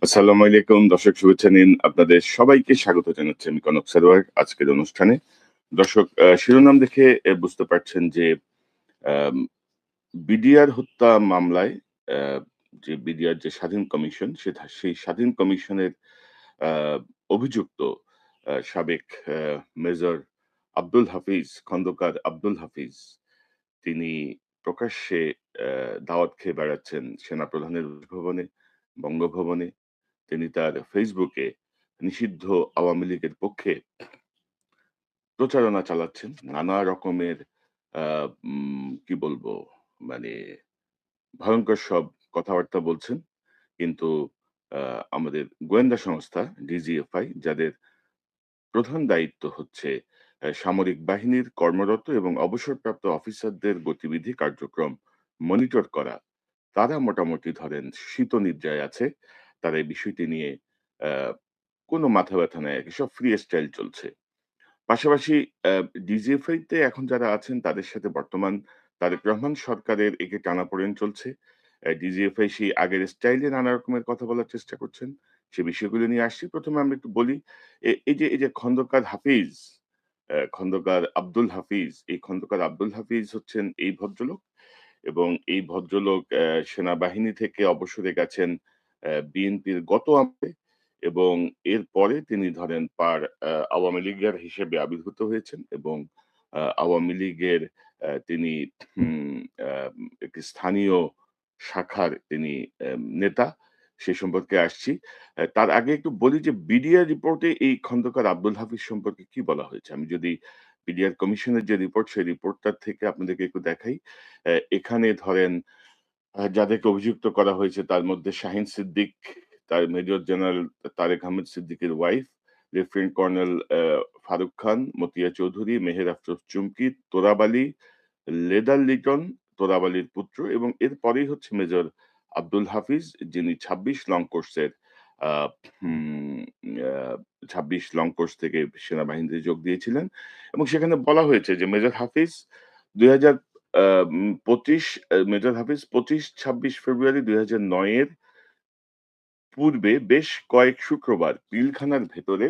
আসসালামু আলাইকুম দর্শক শুভেচ্ছা নিন। আপনাদের সবাইকে স্বাগত জানাচ্ছি আমি কনক সারোয়ার আজকের অনুষ্ঠানে। দর্শক শিরোনাম দেখে বুঝতে পারছেন যে আম বিডিআর হত্যা মামলায় আ যে বিডিআর যে স্বাধীন কমিশন সেই স্বাধীন কমিশনের আ অভিযুক্ত সাবেক আ মেজর আব্দুল হাফিজ খন্দকার আব্দুল হাফিজ তিনি প্রকাশ্যে আ দাওয়াত খেয়ে বেড়াচ্ছেন সেনাপ্রধানের বাসভবনে, বঙ্গভবনে। তিনি তার ফেসবুকে নিষিদ্ধ আওয়ামী লীগের পক্ষে প্রচারণা চালাচ্ছেন। নানা রকমের আ কি বলবো? মানে ভয়ংকর সব কথাবার্তা বলছেন। কিন্তু আ আমাদের গোয়েন্দা সংস্থা ডিজিএফআই যাদের প্রধান দায়িত্ব হচ্ছে সামরিক বাহিনীর কর্মরত এবং অবসরপ্রাপ্ত অফিসারদের গতিবিধি কার্যক্রম মনিটর করা। তারা মোটামুটি ধরেন শীতনিদ্রায় আছে। তারা এই বিষয়টি নিয়ে আ কোনো মাথা ব্যাথা নাই আরকি। সব ফ্রি স্টাইল চলছে। পাশাপাশি আ ডিজিএফআই তে এখন যারা আছেন তাদের সাথে বর্তমান তারেক রহমান সরকারের একে টানাপোড়েন চলছে। ডিজিএফআই সেই আগের স্টাইলে নানা রকমের কথা বলার চেষ্টা করছেন। সে বিষয়গুলো নিয়ে আসছি। ১ম এ আমরা একটু বলি এই যে খন্দকার হাফিজ, খন্দকার আব্দুল হাফিজ, এই খন্দকার আব্দুল হাফিজ হচ্ছেন এই ভদ্রলোক এবং এই ভদ্রলোক সেনাবাহিনী থেকে অবসরে গেছেন বিএনপির গত আমলে এবং এরপরে তিনি ধরেন আওয়ামী লীগের হিসেবে আবির্ভূত হয়েছেন এবং আওয়ামী লীগের তিনি হুম আ একটি স্থানীয় শাখার তিনি নেতা। সে সম্পর্কে আসছি। তার আগে একটু বলি যে বিডিআর রিপোর্টে এই খন্দকার আব্দুল হাফিজ সম্পর্কে কি বলা হয়েছে? আমি যদি বিডিআর কমিশনের যে রিপোর্ট সেই রিপোর্টটার থেকে আপনাদেরকে একটু দেখাই। এখানে ধরেন যাদেরকে অভিযুক্ত করা হয়েছে তার মধ্যে শাহীন সিদ্দিক, তার মেজর জেনারেল তারেক আহমেদ সিদ্দিকের wife, lieutenant colonel Faruk Khan, Matia Chowdhury, Meher Afroz চুমকি, তোরাব আলী, লেদার লিটন, তোরাব আলীর পুত্র এবং এরপরেই হচ্ছে মেজর আব্দুল হাফিজ যিনি ২৬ লং কোর্সের আ হুম আ ২৬ লং কোর্স থেকে সেনাবাহিনীতে যোগ দিয়েছিলেন এবং সেখানে বলা হয়েছে যে মেজর হাফিজ ২০০০ ২৫ মেজর হাফিজ ২৫-২৬ ফেব্রুয়ারি ২০০৯ এর পূর্বে বেশ কয়েক শুক্রবার পিলখানার ভেতরে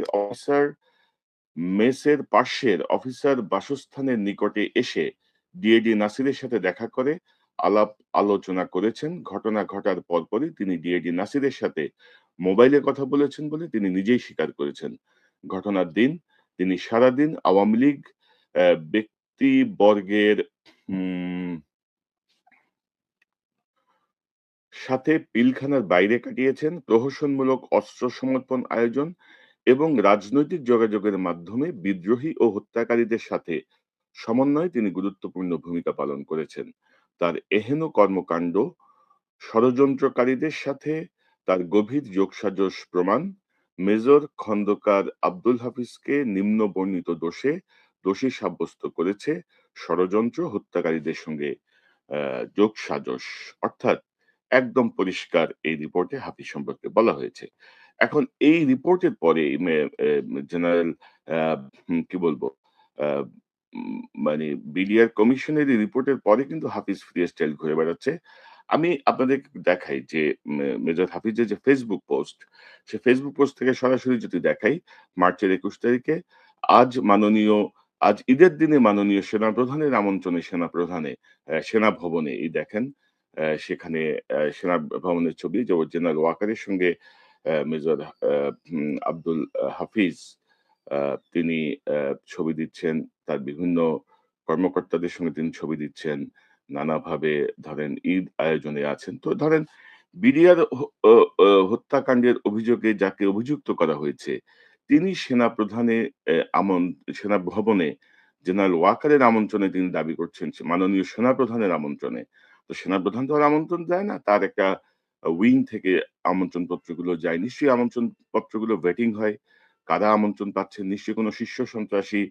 মেসের পাশের অফিসার বাসস্থানের নিকটে এসে ডিএডি নাসিরের সাথে দেখা করে আলাপ আলোচনা করেছেন। ঘটনা ঘটার পরপরই তিনি ডিএডি নাসিরের সাথে মোবাইলে কথা বলেছেন বলে তিনি নিজেই স্বীকার করেছেন। ঘটনার দিন তিনি সারাদিন আওয়ামী লীগ ব্যক্তিবর্গের উম সাথে পিলখানার বাইরে কাটিয়েছেন প্রহসনমূলক অস্ত্র সমর্পণ আয়োজন এবং রাজনৈতিক যোগাযোগের মাধ্যমে বিদ্রোহী ও হত্যাকারীদের সাথে সমন্বয়ে তিনি গুরুত্বপূর্ণ ভূমিকা পালন করেছেন। তার এহেন কর্মকাণ্ড ষড়যন্ত্রকারীদের সাথে তার গভীর যোগসাজশ প্রমাণ মেজর খন্দকার আব্দুল হাফিজকে নিম্ন বর্ণিত দোষী সাব্যস্ত করেছে ষড়যন্ত্র হত্যাকারীদের সঙ্গে যোগসাজশ অর্থাৎ একদম পরিষ্কার এই রিপোর্টে হাফিজ সম্পর্কে বলা হয়েছে। এখন এই রিপোর্টের পরে জেনারেল আ কি বলবো? আ মানে বিডিআর কমিশনের এই রিপোর্টের পরে কিন্তু হাফিজ ফ্রি স্টাইল ঘুরে বেড়াচ্ছে। আমি আপনাদেরকে দেখাই যে মেজর হাফিজের যে ফেসবুক পোস্ট, সে ফেসবুক পোস্ট থেকে সরাসরি যদি দেখাই মার্চের ২১ তারিখে আজ মাননীয় আজ ঈদের দিনে মাননীয় সেনাপ্রধানের আমন্ত্রণে সেনা ভবনে এই দেখেন সেখানে সেনা ভবনের ছবি যে জেনারেল ওয়াকারের সঙ্গে মেজর আব্দুল হাফিজ আ তিনি ছবি দিচ্ছেন। তার বিভিন্ন কর্মকর্তাদের সঙ্গে তিনি ছবি দিচ্ছেন। নানাভাবে ধরেন ঈদ আয়োজনে আছেন। তো ধরেন বিডিআর হ অ অ হত্যাকাণ্ডের অভিযোগে যাকে অভিযুক্ত করা হয়েছে, তিনি সেনা ভবনে জেনারেল ওয়াকারের আমন্ত্রণে তিনি দাবি করছেন মাননীয় সেনাপ্রধানের আমন্ত্রণে। তো সেনাপ্রধান তো আর আমন্ত্রণ দেয় না। তার একটা উইং থেকে আমন্ত্রণ পত্রগুলো যায়। নিশ্চয়ই আমন্ত্রণ পত্রগুলো ভেটিং হয়। কারা আমন্ত্রণ পাচ্ছেন? নিশ্চয়ই কোনো শীর্ষ সন্ত্রাসী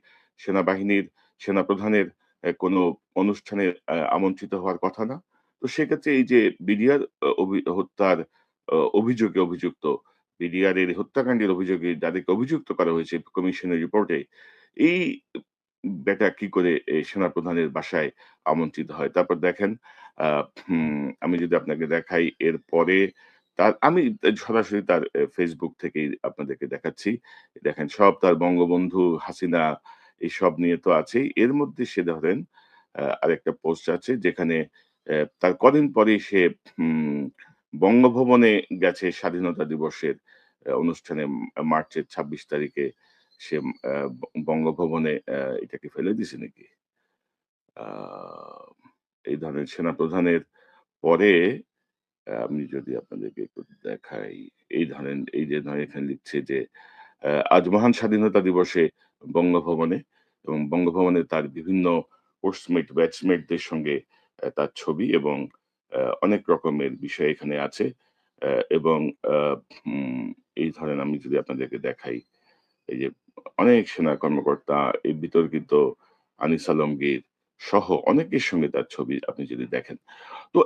সেনাবাহিনীর সেনাপ্রধানের কোনো অনুষ্ঠানে আমন্ত্রিত হওয়ার কথা না। তো সেক্ষেত্রে এই যে বিডিআর হত্যার অভিযোগে অভিযুক্ত বিডিআর এর হত্যাকাণ্ডের অভিযোগে যাদেরকে অভিযুক্ত করা হয়েছে কমিশনের রিপোর্টে, এই বেটা কি করে সেনাপ্রধানের বাসায় আমন্ত্রিত হয়? তারপর দেখেন আ আমি যদি আপনাকে দেখাই এরপরে তার আমি সরাসরি তার Facebook থেকেই আপনাদেরকে দেখাচ্ছি। দেখেন সব তার বঙ্গবন্ধু, হাসিনা এসব নিয়ে তো আছেই। এর মধ্যে সে ধরেন আরেকটা পোস্ট আছে যেখানে তার কদিন পরেই সে উম বঙ্গভবনে গেছে স্বাধীনতা দিবসের অনুষ্ঠানে মার্চের ২৬ তারিখে সে বঙ্গভবনে এটাকে ফেলে দিছে নাকি? আ এই ধরনের সেনাপ্রধানের পরে আমি যদি আপনাদেরকে একটু দেখাই, এই ধরেন এই যে ধরেন এখানে লিখছে যে, আজ মহান স্বাধীনতা দিবসে বঙ্গভবনে এবং বঙ্গভবনে তার বিভিন্ন কোর্সমেট, ব্যাচমেটদের সঙ্গে তার ছবি এবং অনেক রকমের বিষয় এখানে আছে। এবং আ উম এই ধরেন আমি যদি আপনাদেরকে দেখাই, এই যে অনেক সেনা কর্মকর্তা, এই বিতর্কিত আনিস আলমগীর সহ অনেকের সঙ্গে তার ছবি আপনি যদি দেখেন। তো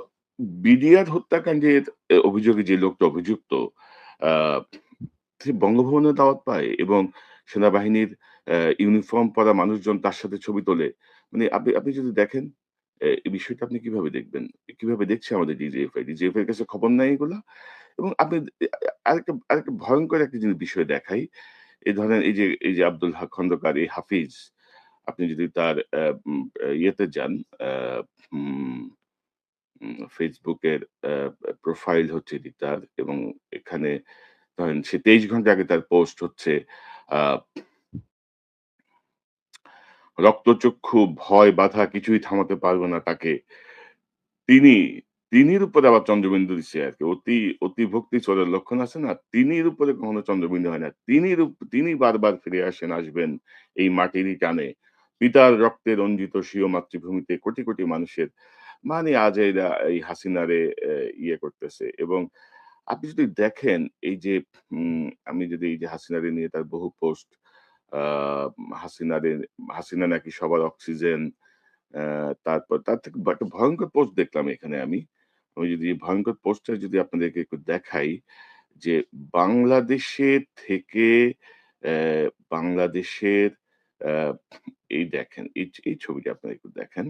বিডিআর হত্যাকাণ্ডের অভিযোগে যে লোকটা অভিযুক্ত আ সে বঙ্গভবনে দাওয়াত পায় এবং সেনাবাহিনীর ইউনিফর্ম পরা মানুষজন তার সাথে ছবি তোলে। মানে আপনি আপনি যদি দেখেন এই বিষয়টা আপনি কিভাবে দেখবেন? কিভাবে দেখছে আমাদের ডিজিএফআই? ডিজিএফআই এর কাছে খবর নাই এগুলা? এবং আপনি আরেকটা ভয়ংকর একটা জিনিস বিষয় দেখাই। এই ধরেন এই যে আব্দুল হক খন্দকার, এই হাফিজ, আপনি যদি তার ইয়েতে যান আ উম Facebook এর প্রোফাইল হচ্ছে এটি তার এবং এখানে ধরেন সে ২৩ ঘন্টা আগে তার পোস্ট হচ্ছে আ রক্তচক্ষু ভয় বাধা কিছুই থামাতে পারবে না তাকে। তিনি, তিনির উপরে আবার চন্দ্রবিন্দু দিছে আরকি। অতি ভক্তি চোরের লক্ষণ আছে না? তিনির উপরে কখনো চন্দ্রবিন্দু হয় না। তিনি বারবার ফিরে আসবেন এই মাটিরই টানে। পিতার রক্তে রঞ্জিত স্বীয় মাতৃভূমিতে কোটি, কোটি মানুষের মানে আজ এরা এই হাসিনারে ইয়ে করতেছে এবং আপনি যদি দেখেন এই যে আমি যদি এই যে হাসিনারে নিয়ে তার বহু পোস্ট আ হাসিনারে হাসিনা নাকি সবার অক্সিজেন আ তারপর তার থেকে একটা ভয়ংকর পোস্ট দেখলাম এখানে আমি। আমি যদি এই ভয়ংকর পোস্টটা যদি আপনাদেরকে একটু দেখাই যে বাংলাদেশে থেকে অ্যা বাংলাদেশের আ এই দেখেন এই ছবিটা আপনারা একটু দেখেন।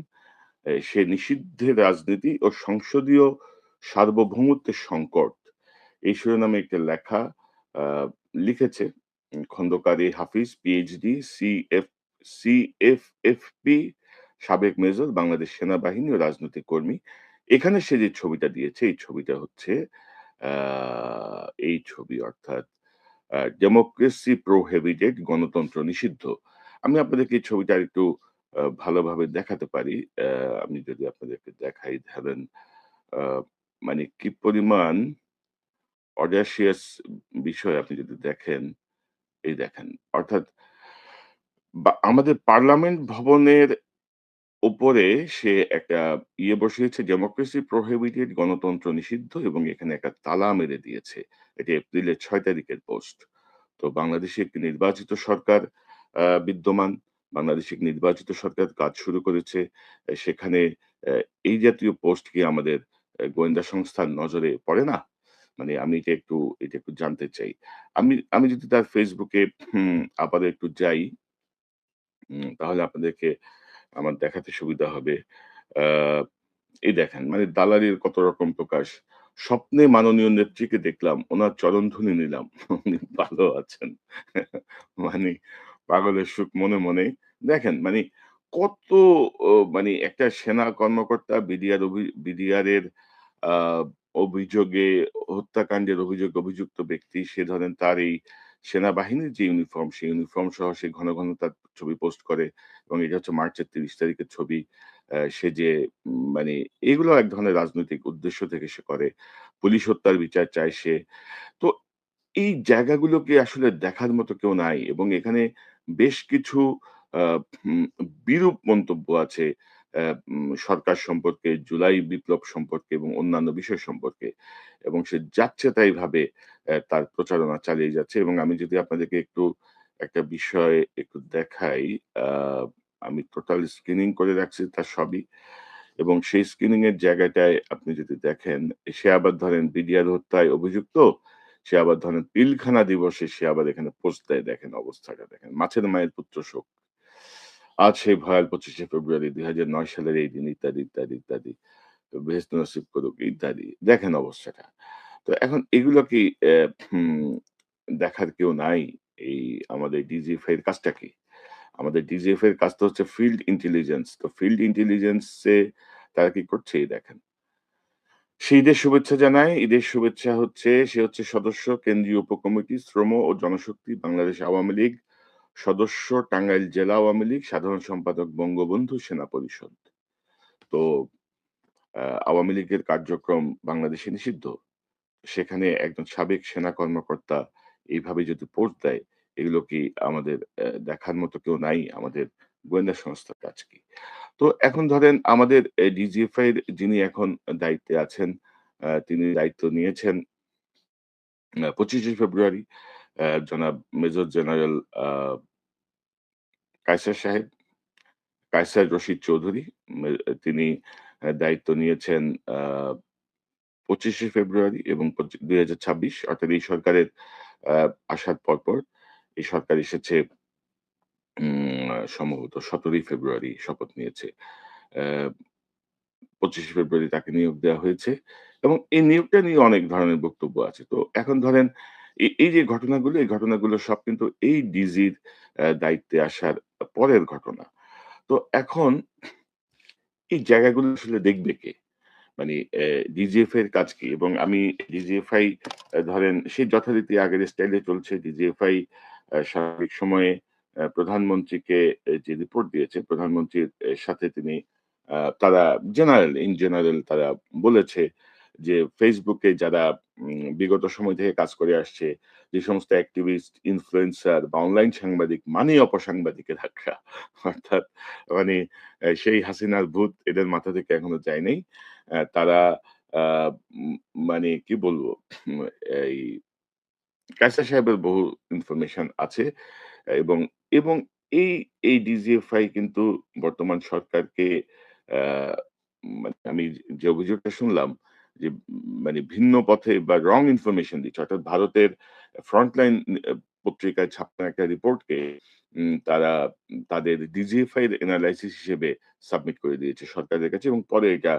সে নিষিদ্ধের রাজনীতি ও সংসদীয় সার্বভৌমত্বের সংকট। এই শিরোনামে একটা লেখা আ লিখেছে খন্দকার এ হাফিজ পিএইচডি সিএফএফপি সাবেক মেজর বাংলাদেশ সেনাবাহিনী ও রাজনৈতিক কর্মী। এখানে সে যে ছবিটা দিয়েছে এই ছবিটা হচ্ছে আ এই ছবি অর্থাৎ ডেমোক্রেসি প্রোহিবিটেড গণতন্ত্র নিষিদ্ধ। আমি আপনাদেরকে এই ছবিটা আরেকটু ভালোভাবে দেখাতে পারি। আমি যদি আপনাদেরকে দেখাই ধরেন আ মানে কি পরিমাণ অডাসিয়াস বিষয় আপনি যদি দেখেন, এই দেখেন। অর্থাৎ আমাদের পার্লামেন্ট ভবনের উপরে সে একটা ইয়ে বসিয়েছে ডেমোক্রেসি প্রহিবিটেড গণতন্ত্র নিষিদ্ধ এবং এখানে একটা তালা মেরে দিয়েছে। এটা এপ্রিলের ৬ তারিখের পোস্ট। তো বাংলাদেশে একটি নির্বাচিত সরকার বিদ্যমান। বাংলাদেশে একটি নির্বাচিত সরকার কাজ শুরু করেছে। সেখানে অ্যা এই জাতীয় পোস্ট কি আমাদের গোয়েন্দা সংস্থার নজরে পড়ে না? মানে আমি এটা একটু জানতে চাই। আমি যদি তার Facebook এ আবারও একটু যাই, তাহলে আপনাদেরকে আমার দেখাতে সুবিধা হবে। আ এই দেখেন মানে দালালির কত রকম প্রকাশ। স্বপ্নে মাননীয় নেত্রীকে দেখলাম, উনার চরণধুলি নিলাম। উনি ভালো আছেন। মানে পাগলের সুখ মনে, মনে। দেখেন মানে কত মানে একটা সেনা কর্মকর্তা বিডিআর এর আ অভিযোগে হত্যাকাণ্ডের অভিযোগে অভিযুক্ত ব্যক্তি সে ধরেন তার এই সেনাবাহিনীর যে ইউনিফর্ম, সেই ইউনিফর্ম সহ সে ঘন, ঘন তার ছবি পোস্ট করে এবং এটা হচ্ছে মার্চের ৩০ তারিখের ছবি। সে যে মানে এগুলো এক ধরনের রাজনৈতিক উদ্দেশ্য থেকে সে করে। পুলিশ হত্যার বিচার চায় সে। তো এই জায়গাগুলোকে আসলে দেখার মতো কেউ নাই এবং এখানে বেশ কিছু আ উম বিরূপ মন্তব্য আছে সরকার সম্পর্কে, জুলাই বিপ্লব সম্পর্কে এবং অন্যান্য বিষয় সম্পর্কে। এবং সে যাচ্ছে তাই ভাবে তার প্রচারণা চালিয়ে যাচ্ছে এবং আমি যদি আপনাদেরকে একটা বিষয় একটু দেখাই, আ আমি টোটাল স্ক্রিনিং করে রাখছি তার সবই। এবং সেই স্ক্রিনিং এর জায়গাটায় আপনি যদি দেখেন, সে আবার ধরেন বিডিআর হত্যায় অভিযুক্ত। সে আবার ধরেন পিলখানা দিবসে সে আবার এখানে পোস্ট দেয় দেখেন অবস্থাটা দেখেন। মাছের মায়ের পুত্র শোক। আজ সেই ভয়াল ২৫শে ফেব্রুয়ারি ২০০৯ সালের এই দিন ইত্যাদি, ইত্যাদি, ইত্যাদি। বেহেশত নসিব করুক ইত্যাদি। দেখেন অবস্থাটা। তো এখন এগুলো কি হুম দেখার কেউ নাই? এই আমাদের ডিজিএফআই এর কাজটা কি? আমাদের ডিজিএফআই এর কাজ তো হচ্ছে ফিল্ড ইন্টেলিজেন্স। তো ফিল্ড ইন্টেলিজেন্স এ তারা কি করছে? এই দেখেন। সে ঈদের শুভেচ্ছা জানায়। ঈদের শুভেচ্ছা হচ্ছে সে হচ্ছে সদস্য কেন্দ্রীয় উপকমিটি শ্রম ও জনশক্তি বাংলাদেশ আওয়ামী লীগ, সদস্য টাঙ্গাইল জেলা আওয়ামী লীগ, সাধারণ সম্পাদক বঙ্গবন্ধু সেনা পরিষদ। তো আওয়ামী লীগের কার্যক্রম বাংলাদেশে নিষিদ্ধ। সেখানে একজন সাবেক সেনা কর্মকর্তা এইভাবে যদি পোস্ট দেয়, এগুলো কি আমাদের দেখার মতো কেউ নাই? আমাদের গোয়েন্দা সংস্থার কাজ কি? তো এখন ধরেন আমাদের ডিজিএফআই এর যিনি এখন দায়িত্বে আছেন, তিনি দায়িত্ব নিয়েছেন ২৫শে ফেব্রুয়ারি জনাব মেজর জেনারেল আ কায়সার সাহেব, কায়সার রশিদ চৌধুরী। তিনি দায়িত্ব নিয়েছেন আ ২৫শে ফেব্রুয়ারি এবং ২০২৬ অর্থাৎ এই সরকারের আ আসার পরপর এই সরকার এসেছে সম্ভবত ১৭ই ফেব্রুয়ারি শপথ নিয়েছে। অ্যা ২৫শে ফেব্রুয়ারি তাকে নিয়োগ দেওয়া হয়েছে এবং এই নিয়োগটা নিয়ে অনেক ধরনের বক্তব্য আছে। তো এখন ধরেন এই যে ঘটনাগুলো, এই ঘটনাগুলো সব কিন্তু এই ডিজির দায়িত্বে আসার পরের ঘটনা। তো এখন এই জায়গাগুলো আসলে দেখবে কে? মানে ডিজিএফআই এর কাজ কি? এবং আমি ডিজিএফআই ধরেন সেই যথারীতি আগের স্টাইলে চলছে। ডিজিএফআই স্বাভাবিক সময়ে প্রধানমন্ত্রীকে যে রিপোর্ট দিয়েছে, প্রধানমন্ত্রীর সাথে তিনি তারা ইন জেনারেল তারা বলেছে যে Facebook এ যারা বিগত সময় থেকে কাজ করে আসছে, যে সমস্ত অ্যাক্টিভিস্ট, ইনফ্লুয়েন্সার বা অনলাইন সাংবাদিক মানে অপসাংবাদিকেরা অর্থাৎ মানে সেই হাসিনার ভূত এদের মাথা থেকে এখনো যায় নাই। তারা আ উম মানে কি বলবো? উম এই কায়সার সাহেবের বহু ইনফরমেশন আছে এবং, এবং এই ডিজিএফআই কিন্তু বর্তমান সরকারকে আ মানে আমি যে অভিযোগটা শুনলাম যে মানে ভিন্ন পথে বা রং ইনফরমেশন দিচ্ছে। অর্থাৎ ভারতের ফ্রন্টলাইন পত্রিকায় ছাপানো একটা রিপোর্টকে তারা তাদের ডিজিএফআই এর এনালাইসিস হিসেবে সাবমিট করে দিয়েছে সরকারের কাছে এবং পরে এটা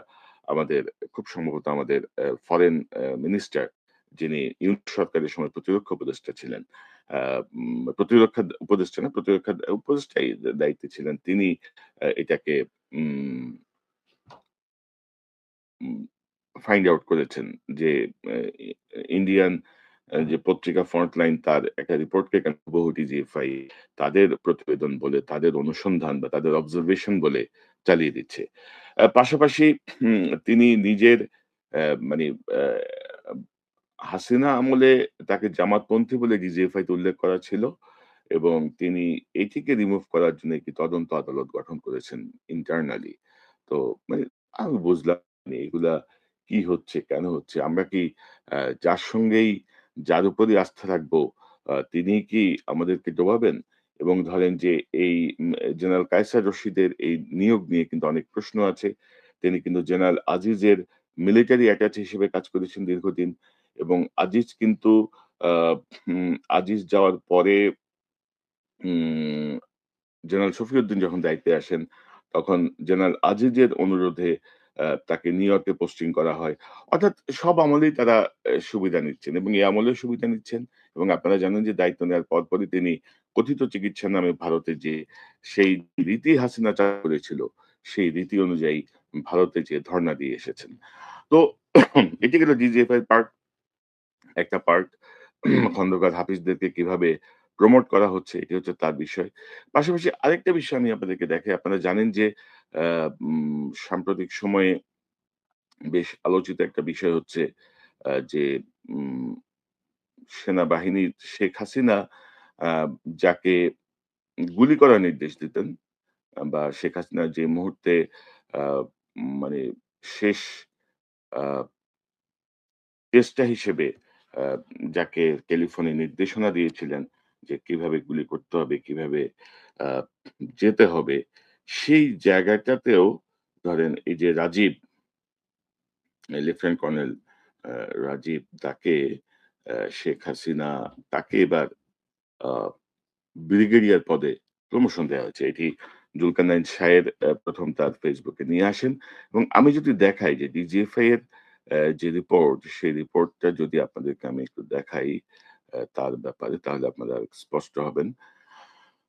আমাদের খুব সম্ভবত আমাদের ফরেন মিনিস্টার যিনি ইউনিট সরকারের সময় প্রতিরক্ষা উপদেষ্টা ছিলেন। আ প্রতিরক্ষা উপদেষ্টা না, প্রতিরক্ষা উপদেষ্টাই দায়িত্বে ছিলেন। তিনি এটাকে উম উম ফাইন্ড আউট করেছেন যে আ ই ইন্ডিয়ান যে পত্রিকা ফ্রন্টলাইন তার একটা রিপোর্টকে কেন বহু ডিজিএফআই তাদের প্রতিবেদন বলে, তাদের অনুসন্ধান বা তাদের অবজারভেশন বলে চালিয়ে দিচ্ছে। পাশাপাশি তিনি নিজের মানে আ হাসিনা আমলে তাকে জামাতপন্থী বলে ডিজিএফআই তে উল্লেখ করা ছিল এবং তিনি এটিকে রিমুভ করার জন্য একটি তদন্ত আদালত গঠন করেছেন ইন্টারনালি। তো মানে আমি বুঝলাম না এগুলা কি হচ্ছে, কেন হচ্ছে? আমরা কি যার সঙ্গেই যার উপরেই আস্থা রাখবো তিনিই কি আমাদেরকে ডোবাবেন? এবং ধরেন যে এই জেনারেল কায়সার রশিদের এই নিয়োগ নিয়ে কিন্তু অনেক প্রশ্ন আছে। তিনি কিন্তু জেনারেল আজিজের মিলিটারি অ্যাটাচ হিসেবে কাজ করেছেন দীর্ঘদিন এবং আজিজ কিন্তু আ আজিজ যাওয়ার পরে উম জেনারেল শফিউদ্দিন যখন দায়িত্বে আসেন, তখন জেনারেল আজিজের অনুরোধে তাকে নিউ ইয়র্কে পোস্টিং করা হয়। অর্থাৎ সব আমলেই তারা সুবিধা নিচ্ছেন এবং এই আমলেও সুবিধা নিচ্ছেন এবং আপনারা জানেন যে দায়িত্ব নেওয়ার পরপরই তিনি কথিত চিকিৎসার নামে ভারতে যেয়ে সেই রীতি হাসিনা চালু করেছিল, সেই রীতি অনুযায়ী ভারতে যেয়ে ধর্ণা দিয়ে এসেছেন। তো এটি গেল ডিজিএফআই এর পার্ট। একটা পার্ট খন্দকার হাফিজদেরকে কিভাবে প্রমোট করা হচ্ছে এটি হচ্ছে তার বিষয়। পাশাপাশি আরেকটা বিষয় আমি আপনাদেরকে দেখাই। আপনারা জানেন যে সাম্প্রতিক সময়ে বেশ আলোচিত একটা বিষয় হচ্ছে যে উম সেনাবাহিনীর শেখ হাসিনা আ যাকে গুলি করার নির্দেশ দিতেন বা শেখ হাসিনা যে মুহূর্তে আ মানে শেষ আ চেষ্টা হিসেবে আ যাকে টেলিফোনে নির্দেশনা দিয়েছিলেন যে কিভাবে গুলি করতে হবে, কিভাবে আ যেতে হবে, সেই জায়গাটাতেও ধরেন এই যে রাজীব, লেফটেন্যান্ট কর্নেল আ রাজীব তাকে শেখ হাসিনা তাকে এবার আ ব্রিগেডিয়ার পদে প্রমোশন দেওয়া হয়েছে। এটি জুলকারনাইন শাহের ১ম তার ফেসবুকে নিয়ে আসেন এবং আমি যদি দেখাই যে ডিজিএফআই এর যে রিপোর্ট, সেই রিপোর্টটা যদি আপনাদেরকে আমি একটু দেখাই তার ব্যাপারে তাহলে আপনারা স্পষ্ট হবেন।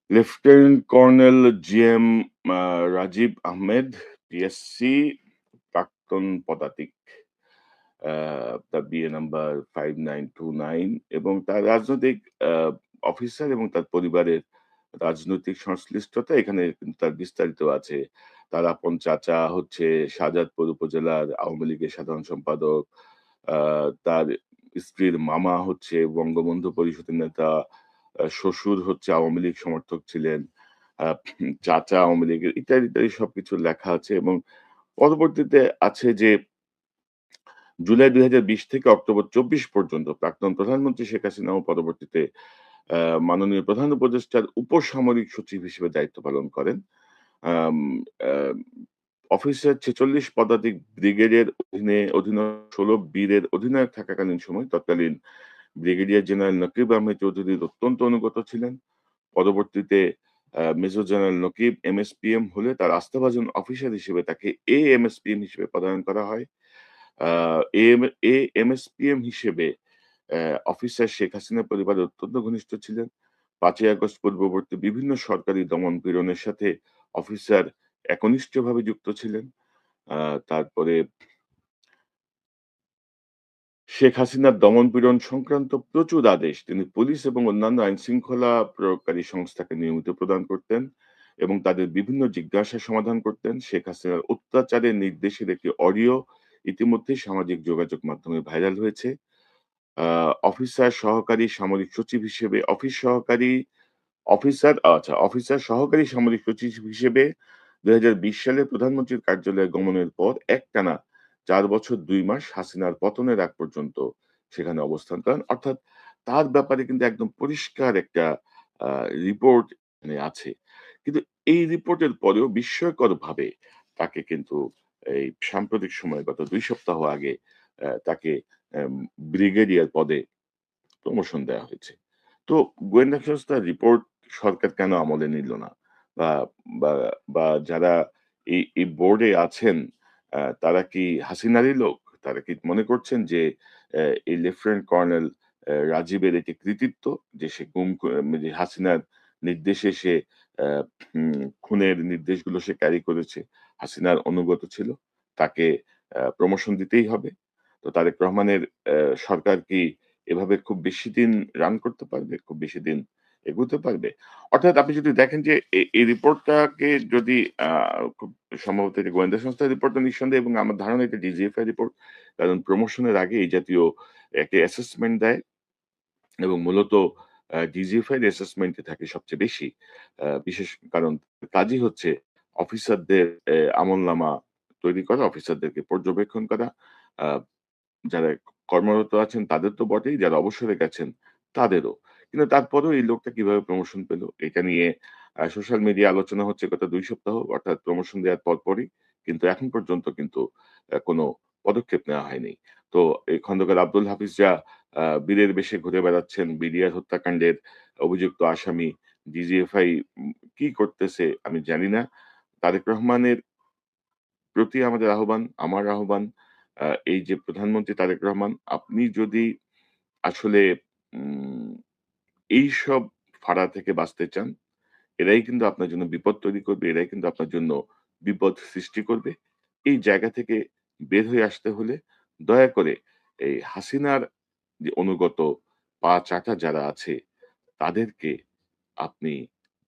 লেফটেন্যান্ট কর্নেল জিএম আ রাজীব আহমেদ, পিএসসি, প্রাক্তন পদাতিক। তার বিএ নাম্বার 5929 এবং তার রাজনৈতিক আ অফিসার এবং তার পরিবারের রাজনৈতিক সংশ্লিষ্টতা এখানে কিন্তু তার বিস্তারিত আছে। তার আপন চাচা হচ্ছে শাহজাদপুর উপজেলার আওয়ামী লীগের সাধারণ সম্পাদক। আ তার স্ত্রীর মামা হচ্ছে বঙ্গবন্ধু পরিষদের নেতা। শ্বশুর হচ্ছে আওয়ামী লীগ সমর্থক ছিলেন। আ চাচা আওয়ামী লীগের ইত্যাদি, ইত্যাদি সবকিছু লেখা আছে এবং পরবর্তীতে আছে যে জুলাই ২০২০ থেকে অক্টোবর ২৪ পর্যন্ত প্রাক্তন প্রধানমন্ত্রী শেখ হাসিনা ও পরবর্তীতে আ মাননীয় প্রধান উপদেষ্টার উপসামরিক সচিব হিসেবে দায়িত্ব পালন করেন। আম আ অফিসের ৪৬ পদাতিক ব্রিগেডের অধীনস্থ ১৬ বীরের অধিনায়ক থাকাকালীন সময় তৎকালীন ব্রিগেডিয়ার জেনারেল নকিব আহমেদ চৌধুরীর অত্যন্ত অনুগত ছিলেন। পরবর্তীতে মেজর জেনারেল নকিব এমএসপিএম হলে তার আস্থাভাজন অফিসার হিসেবে তাকে এএমএসপিএম হিসেবে পদায়ন করা হয়। আ এম এএমএসপিএম হিসেবে অফিসার শেখ হাসিনা পরিবারের অত্যন্ত ঘনিষ্ঠ ছিলেন। ৫ই আগস্ট পূর্ববর্তী বিভিন্ন সরকারি দমন-পীড়নের সাথে অফিসার একনিষ্ঠভাবে যুক্ত ছিলেন। আ তারপরে শেখ হাসিনার দমন-পীড়ন সংক্রান্ত প্রচুর আদেশ তিনি পুলিশ এবং অন্যান্য আইনশৃঙ্খলা প্রয়োগকারী সংস্থাকে নিয়মিত প্রদান করতেন এবং তাদের বিভিন্ন জিজ্ঞাসার সমাধান করতেন। শেখ হাসিনার অত্যাচারের নির্দেশের একটি অডিও ইতিমধ্যেই সামাজিক যোগাযোগ মাধ্যমে ভাইরাল হয়েছে। আ অফিসার সহকারী সামরিক সচিব হিসেবে অফিসার সহকারী সামরিক সচিব হিসেবে ২০২০ সালে প্রধানমন্ত্রীর কার্যালয়ে গমনের পর একটানা ৪ বছর ২ মাস হাসিনার পতনের আগ পর্যন্ত সেখানে অবস্থান করেন। অর্থাৎ তার ব্যাপারে কিন্তু একদম পরিষ্কার একটা আ রিপোর্ট এখানে আছে। কিন্তু এই রিপোর্টের পরেও বিস্ময়করভাবে তাকে কিন্তু এই সাম্প্রতিক সময়ে গত ২ সপ্তাহ আগে তাকে এম ব্রিগেডিয়ার পদে প্রমোশন দেয়া হয়েছে। তো গোয়েন্দা সংস্থার রিপোর্ট সরকার কেন আমলে নিল না? বা বা বা যারা এই বোর্ডে আছেন তারা কি হাসিনারই লোক? তারা কি মনে করছেন যে এই লেফটেন্যান্ট কর্নেল রাজীবের এটি কৃতিত্ব যে সে গুম ক যে হাসিনার নির্দেশে সে আ খুনের নির্দেশগুলো সে ক্যারি করেছে, হাসিনার অনুগত ছিল। তাকে প্রমোশন দিতেই হবে। তো তারেক রহমানের সরকার কি এভাবে খুব বেশিদিন রান করতে পারবে? খুব বেশিদিন এগুতে পারবে? অর্থাৎ আপনি যদি দেখেন যে এই রিপোর্টটাকে যদি আ খুব সম্ভবত এটা গোয়েন্দা সংস্থার রিপোর্ট তো নিঃসন্দেহে এবং আমার ধারণা এটা ডিজিএফআই রিপোর্ট। কারণ প্রমোশনের আগে এই জাতীয় একটা অ্যাসেসমেন্ট দেয় এবং মূলত ডিজিএফআই এর অ্যাসেসমেন্ট এ থাকে সবচেয়ে বেশি। বিশেষ কারণ কাজই হচ্ছে অফিসারদের আমলনামা তৈরি করা, অফিসারদেরকে পর্যবেক্ষণ করা। আ যারা কর্মরত আছেন তাদের তো বটেই, যারা অবসরে গেছেন তাদেরও। কিন্তু তারপরেও এই লোকটা কিভাবে প্রমোশন পেল? এটা নিয়ে সোশ্যাল মিডিয়ায় আলোচনা হচ্ছে গত ২ সপ্তাহ অর্থাৎ প্রমোশন দেওয়ার পরপরই। কিন্তু এখন পর্যন্ত কিন্তু কোনো পদক্ষেপ নেওয়া হয়নি। তো এই খন্দকার আব্দুল হাফিজ বীরের বেশে ঘুরে বেড়াচ্ছেন, বিডিআর হত্যাকাণ্ডের অভিযুক্ত আসামি। ডিজিএফআই কি করতেছে আমি জানি না। তারেক রহমানের প্রতি আমাদের আহ্বান, আমার আহ্বান এই যে প্রধানমন্ত্রী তারেক রহমান, আপনি যদি আসলে উম এইসব ফাঁড়া থেকে বাঁচতে চান, এরাই কিন্তু আপনার জন্য বিপদ তৈরি করবে, এরাই কিন্তু আপনার জন্য বিপদ সৃষ্টি করবে। এই জায়গা থেকে বের হয়ে আসতে হলে দয়া করে এই হাসিনার যে অনুগত পা চাটা যারা আছে, তাদেরকে আপনি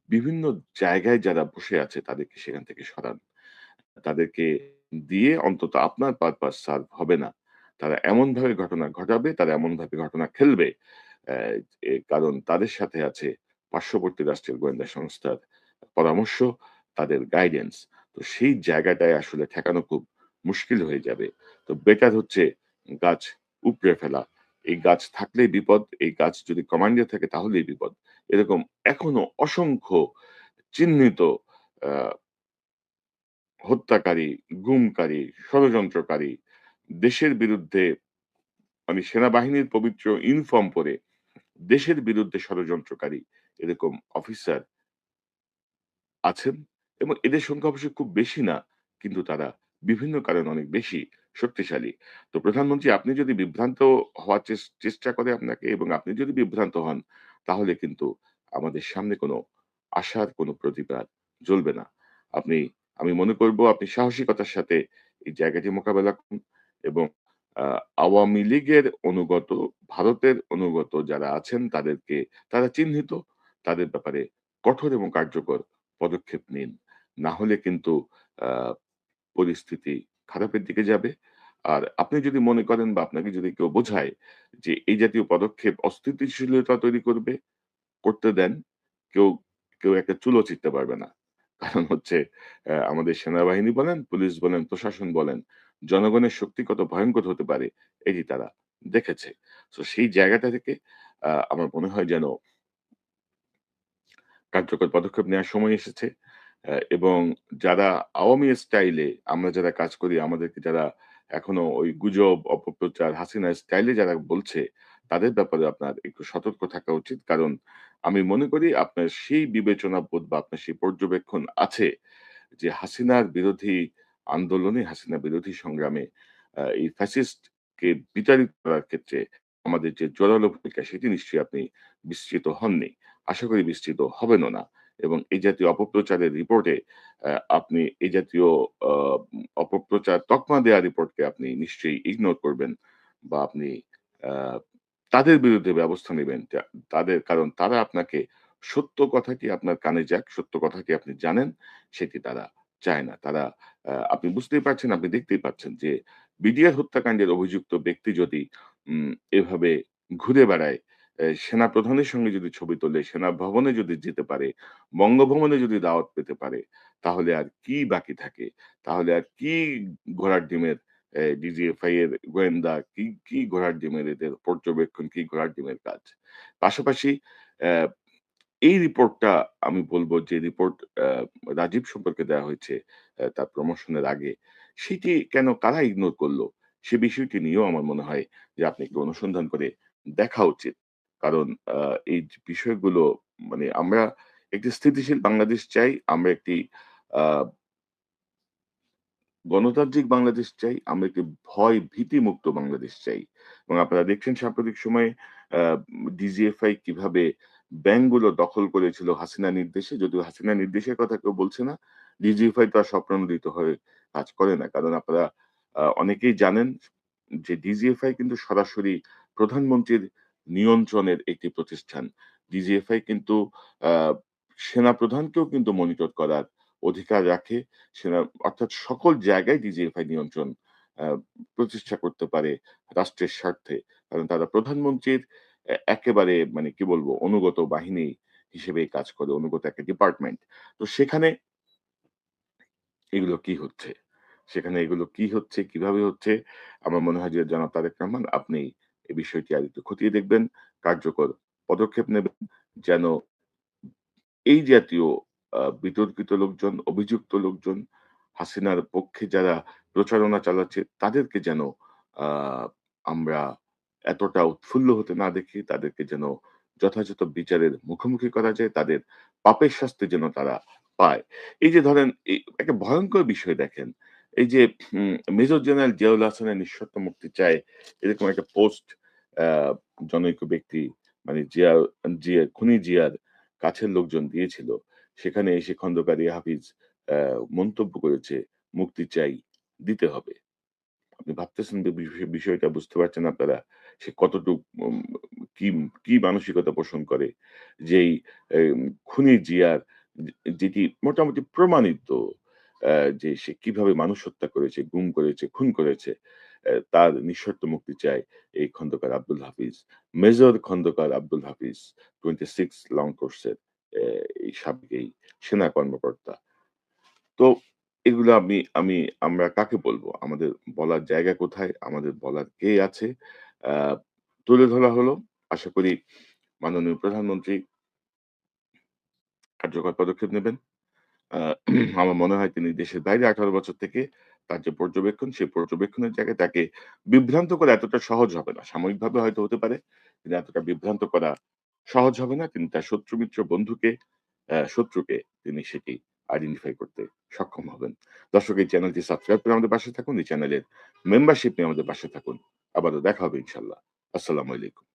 বিভিন্ন জায়গায় যারা বসে আছে তাদেরকে সেখান থেকে সরান। তাদেরকে দিয়ে অন্তত আপনার পারপাস সার্ভ হবে না। তারা এমনভাবে ঘটনা ঘটাবে, তারা এমনভাবে ঘটনা খেলবে, অ্যা কারণ তাদের সাথে আছে পার্শ্ববর্তী রাষ্ট্রের গোয়েন্দা সংস্থার পরামর্শ, তাদের গাইডেন্স। তো সেই জায়গাটায় আসলে ঠেকানো খুব মুশকিল হয়ে যাবে। তো বেটার হচ্ছে গাছ উপড়ে ফেলা। এই গাছ থাকলেই বিপদ, এই গাছ যদি কমান্ডে থাকে তাহলেই বিপদ। এরকম এখনো অসংখ্য চিহ্নিত আ হত্যাকারী, গুমকারী, ষড়যন্ত্রকারী, দেশের বিরুদ্ধে মানে সেনাবাহিনীর পবিত্র ইউনিফর্ম পরে দেশের বিরুদ্ধে ষড়যন্ত্রকারী এরকম অফিসার আছেন এবং এদের সংখ্যা অবশ্য খুব বেশি না। কিন্তু তারা বিভিন্ন কারণে অনেক বেশি শক্তিশালী। তো প্রধানমন্ত্রী আপনি যদি বিভ্রান্ত হওয়ার চেষ্টা করে আপনাকে এবং আপনি যদি বিভ্রান্ত হন, তাহলে কিন্তু আমাদের সামনে কোনো আশার কোনো প্রদীপ আর জ্বলবে না। আপনি আমি মনে করব আপনি সাহসিকতার সাথে এই জায়গাটি মোকাবেলা করুন এবং আ আওয়ামী লীগের অনুগত, ভারতের অনুগত যারা আছেন তারা চিহ্নিত, তাদের ব্যাপারে কঠোর এবং কার্যকর পদক্ষেপ নিন। না হলে কিন্তু আ পরিস্থিতি খারাপের দিকে যাবে। আর আপনি যদি মনে করেন বা আপনাকে যদি কেউ বোঝায় যে এই জাতীয় পদক্ষেপ অস্থিতিশীলতা তৈরি করবে, করতে দেন। কেউ, কেউ একটা চুলও চিটতে পারবে না। কারণ হচ্ছে আমাদের সেনাবাহিনী বলেন, পুলিশ বলেন, প্রশাসন বলেন, জনগণের শক্তি কত ভয়ংকর হতে পারে এটি তারা দেখেছে। সো সেই জায়গাটা থেকে আমার মনে হয় যেন কার্যকর পদক্ষেপ নেওয়ার সময় এসেছে। এবং যারা আওয়ামী স্টাইলে আমরা যারা কাজ করি, আমাদেরকে যারা এখনো ওই গুজব, অপপ্রচার, হাসিনা স্টাইলে যারা বলছে, তাদের ব্যাপারে আপনার একটু সতর্ক থাকা উচিত। কারণ আমি মনে করি আপনার সেই বিবেচনাবোধ বা আপনার সেই পর্যবেক্ষণ আছে যে হাসিনার বিরোধী আন্দোলনে, হাসিনা বিরোধী সংগ্রামে এই ফ্যাসিস্টকে বিতাড়িত করার ক্ষেত্রে আমাদের যে জোরালো ভূমিকা সেটি নিশ্চয়ই আপনি বিস্মৃত হননি। আশা করি বিস্মৃত হবেনও না। এবং এই জাতীয় অপপ্রচারের রিপোর্টে আপনি এই জাতীয় আ অপপ্রচার তকমা দেয়া রিপোর্টকে আপনি নিশ্চয়ই ইগনোর করবেন বা আপনি আ তাদের বিরুদ্ধে ব্যবস্থা নিবেন। কারণ তারা আপনাকে সত্য কথাটি আপনার কানে যাক, সত্য কথাটি আপনি জানেন, সেটি তারা চায় না। তারা আপনি বুঝতেই পারছেন, আপনি দেখতেই পাচ্ছেন যে বিডিআর হত্যাকাণ্ডের অভিযুক্ত ব্যক্তি যদি এভাবে ঘুরে বেড়ায়, সেনাপ্রধানের সঙ্গে যদি ছবি তোলে, সেনা ভবনে যদি যেতে পারে, বঙ্গভবনে যদি দাওয়াত পেতে পারে, তাহলে আর কি বাকি থাকে? তাহলে আর কি ঘোড়ার ডিমের ডিজিএফআই এর গোয়েন্দা, কি ঘোড়ার ডিমের এদের পর্যবেক্ষণ, কি ঘোড়ার ডিমের কাজ? পাশাপাশি অ্যা এই রিপোর্টটা আমি বলব যে রিপোর্ট রাজীব সম্পর্কে দেওয়া হয়েছে তার প্রমোশনের আগে, সেটি কেন কারা ইগনোর করল? সে বিষয়টি নিয়েও আমার মনে হয় যে আপনি একটু অনুসন্ধান করে দেখা উচিত। কারণ আ এই যে বিষয়গুলো মানে আমরা একটি স্থিতিশীল বাংলাদেশ চাই। আমরা একটি আ গণতান্ত্রিক বাংলাদেশ চাই। আমরা একটি ভয় ভীতিমুক্ত বাংলাদেশ চাই। এবং আপনারা দেখছেন সাম্প্রতিক সময়ে আ ডিজিএফআই কিভাবে ব্যাংকগুলো দখল করেছিল হাসিনা নির্দেশে। যদিও হাসিনা নির্দেশের কথা কেউ বলছে না। ডিজিএফআই তো আর স্বপ্রণোদিত হয়ে কাজ করে না। কারণ আপনারা অনেকেই জানেন যে ডিজিএফআই কিন্তু সরাসরি প্রধানমন্ত্রীর নিয়ন্ত্রণের একটি প্রতিষ্ঠান। ডিজিএফআই কিন্তু আ সেনাপ্রধানকেও কিন্তু মনিটর করার অধিকার রাখে। সেনা অর্থাৎ সকল জায়গায় ডিজিএফআই নিয়ন্ত্রণ আ প্রতিষ্ঠা করতে পারে রাষ্ট্রের স্বার্থে। কারণ তারা প্রধানমন্ত্রীর একেবারে মানে কি বলবো অনুগত বাহিনী হিসেবেই কাজ করে, অনুগত একটা ডিপার্টমেন্ট। তো সেখানে এগুলো কি হচ্ছে? সেখানে এগুলো কি হচ্ছে, কিভাবে হচ্ছে? আমার মনে হয় যে জনাব তারেক রহমান আপনি এই বিষয়টি আরেকটু খতিয়ে দেখবেন, কার্যকর পদক্ষেপ নেবেন যেন এই জাতীয় বিতর্কিত লোকজন, অভিযুক্ত লোকজন, হাসিনার পক্ষে যারা প্রচারণা চালাচ্ছে তাদেরকে যেন আ আমরা এতটা উৎফুল্ল হতে না দেখি। তাদেরকে যেন যথাযথ বিচারের মুখোমুখি করা যায়। তাদের পাপের শাস্তি যেন তারা পায়। এই যে ধরেন একটা ভয়ংকর বিষয় দেখেন। এই যে মেজর জেনারেল জিয়াউল হাসানের নিঃশর্ত মুক্তি চায় এরকম একটা পোস্ট আ জনৈক ব্যক্তি মানে খুনি জিয়ার কাছের লোকজন দিয়েছিল। সেখানে এসে খন্দকার ইয়া হাফিজ মন্তব্য করেছে, "মুক্তি চাই, দিতে হবে।" আপনি ভাবতেছেন যে বিষয়টা বুঝতে পারছেন আপনারা? সে কতটুক কি কি মানসিকতা পোষণ করে? যেই খুনি জিয়ার যেটি মোটামুটি প্রমাণিত যে সে কিভাবে মানুষ হত্যা করেছে, গুম করেছে, খুন করেছে। তার নিঃশর্ত মুক্তি চায় এই খন্দকার আব্দুল হাফিজ। মেজর খন্দকার আব্দুল হাফিজ 26 লং কোর্সের এই সাবেক এই সেনা কর্মকর্তা। তো এগুলো আমি আমরা কাকে বলবো? আমাদের বলার জায়গা কোথায়? আমাদের বলার কে আছে? আ তুলে ধরা হলো। আশা করি মাননীয় প্রধানমন্ত্রী কার্যকর পদক্ষেপ নেবেন। আ আমার মনে হয় তিনি দেশের বাইরে ১৮ বছর থেকে তার যে পর্যবেক্ষণ, সেই পর্যবেক্ষণের জায়গায় তাকে বিভ্রান্ত করা এতটা সহজ হবে না। সাময়িকভাবে হয়তো হতে পারে। কিন্তু এতটা বিভ্রান্ত করা সহজ হবে না। তিনি তার শত্রু, মিত্র, বন্ধুকে শত্রুকে তিনি সেটি আইডেন্টিফাই করতে সক্ষম হবেন। দর্শক এই চ্যানেলটি সাবস্ক্রাইব করে আমাদের পাশে থাকুন। এই চ্যানেলের মেম্বারশিপ নিয়ে আমাদের পাশে থাকুন। আবারও দেখা হবে ইনশাআল্লাহ। আসসালামু আলাইকুম।